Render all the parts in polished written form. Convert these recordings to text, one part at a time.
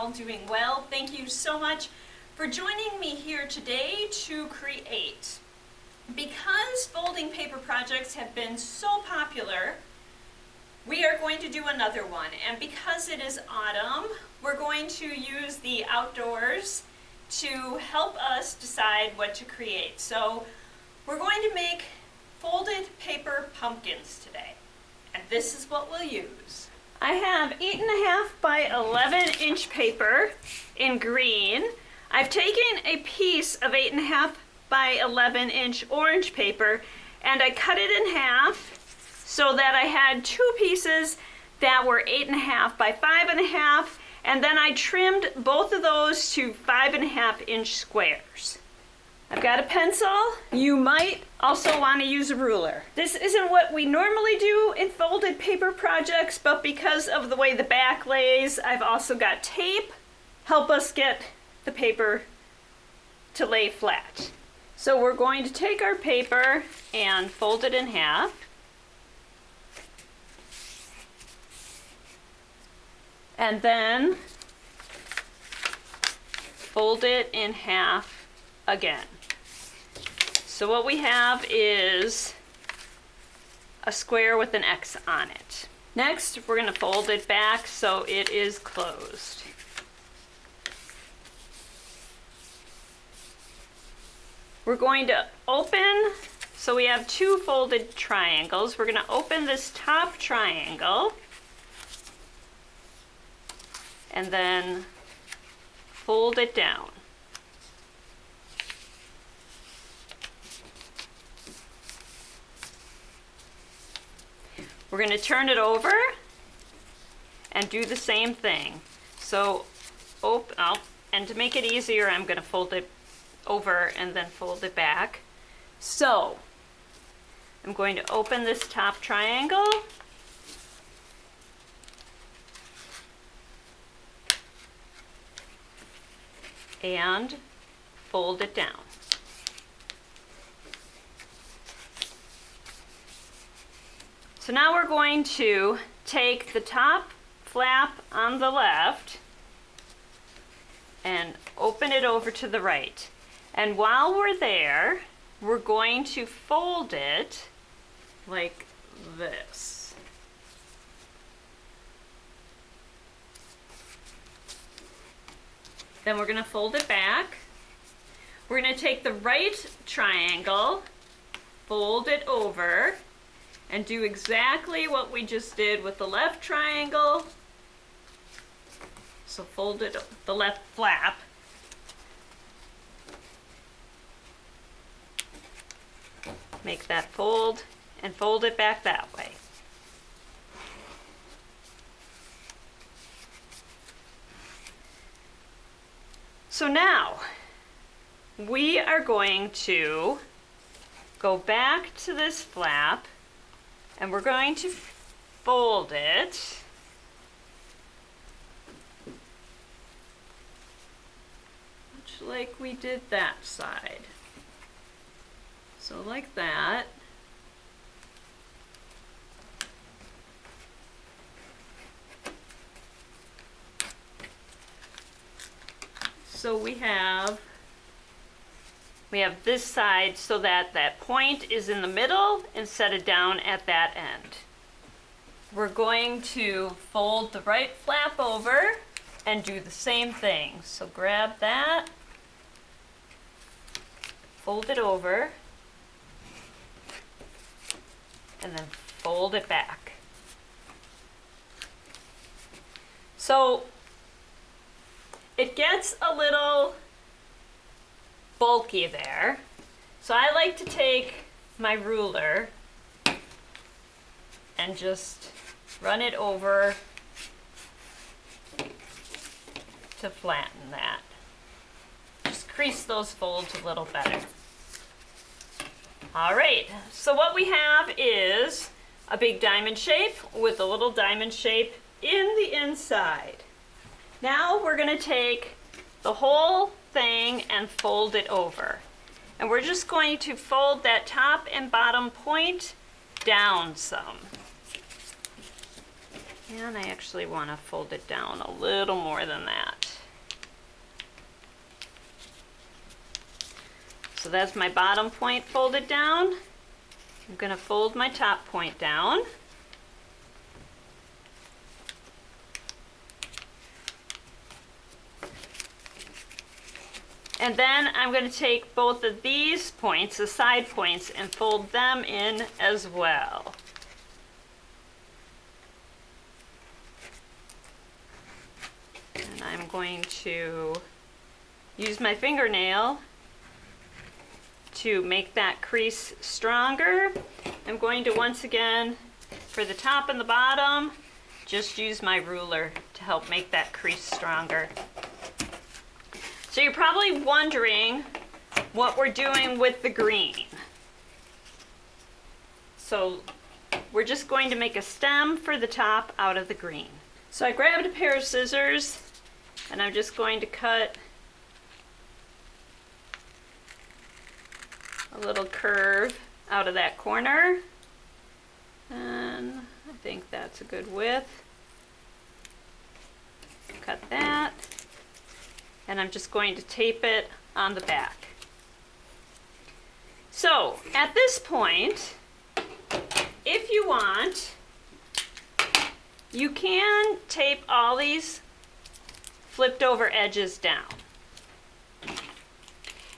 all doing well. Thank you so much for joining me here today to create. Because folding paper projects have been so popular, we are going to do another one. And because it is autumn, we're going to use the outdoors to help us decide what to create. So we're going to make folded paper pumpkins today. And this is what we'll use. I have 8.5 by 11 inch paper in green. I've taken a piece of 8.5 by 11 inch orange paper and I cut it in half so that I had two pieces that were 8.5 by 5.5, and then I trimmed both of those to 5.5 inch squares. I've got a pencil. You might also want to use a ruler. This isn't what we normally do in folded paper projects, but because of the way the back lays, I've also got tape. Help us get the paper to lay flat. So we're going to take our paper and fold it in half. And then fold it in half again. So what we have is a square with an X on it. Next, we're going to fold it back so it is closed. We're going to open, so we have two folded triangles. We're going to open this top triangle and then fold it down. We're going to turn it over and do the same thing. So, and to make it easier, I'm going to fold it over and then fold it back. So, I'm going to open this top triangle and fold it down. So now we're going to take the top flap on the left and open it over to the right. And while we're there, we're going to fold it like this. Then we're going to fold it back. We're going to take the right triangle, fold it over, and do exactly what we just did with the left triangle. So fold it, the left flap. Make that fold and fold it back that way. So now we are going to go back to this flap and we're going to fold it much like we did that side. So like that. So we have this side so that that point is in the middle and set it down at that end. We're going to fold the right flap over and do the same thing. So grab that, fold it over, and then fold it back. So it gets a little bulky there. So I like to take my ruler and just run it over to flatten that. Just crease those folds a little better. All right, so what we have is a big diamond shape with a little diamond shape in the inside. Now we're going to take the whole thing and fold it over. And we're just going to fold that top and bottom point down some. And I actually want to fold it down a little more than that. So that's my bottom point folded down. I'm going to fold my top point down. And then I'm going to take both of these points, the side points, and fold them in as well. And I'm going to use my fingernail to make that crease stronger. I'm going to once again, for the top and the bottom, just use my ruler to help make that crease stronger. So you're probably wondering what we're doing with the green. So we're just going to make a stem for the top out of the green. So I grabbed a pair of scissors and I'm just going to cut a little curve out of that corner. And I think that's a good width. Cut that. And I'm just going to tape it on the back. So at this point, if you want, you can tape all these flipped over edges down.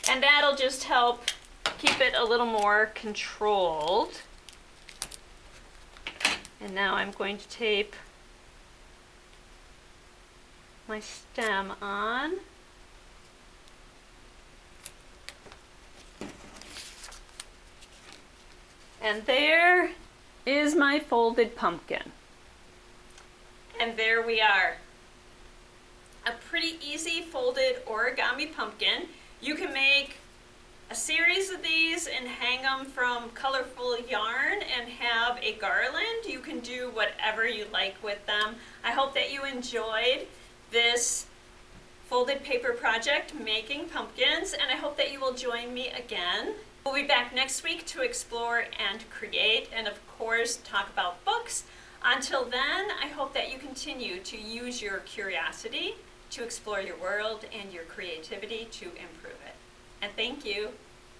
And that'll just help keep it a little more controlled. And now I'm going to tape my stem on. And there is my folded pumpkin. And there we are. A pretty easy folded origami pumpkin. You can make a series of these and hang them from colorful yarn and have a garland. You can do whatever you like with them. I hope that you enjoyed this folded paper project making pumpkins, and I hope that you will join me again. We'll be back next week to explore and create, and of course talk about books. Until then, I hope that you continue to use your curiosity to explore your world and your creativity to improve it. And thank you.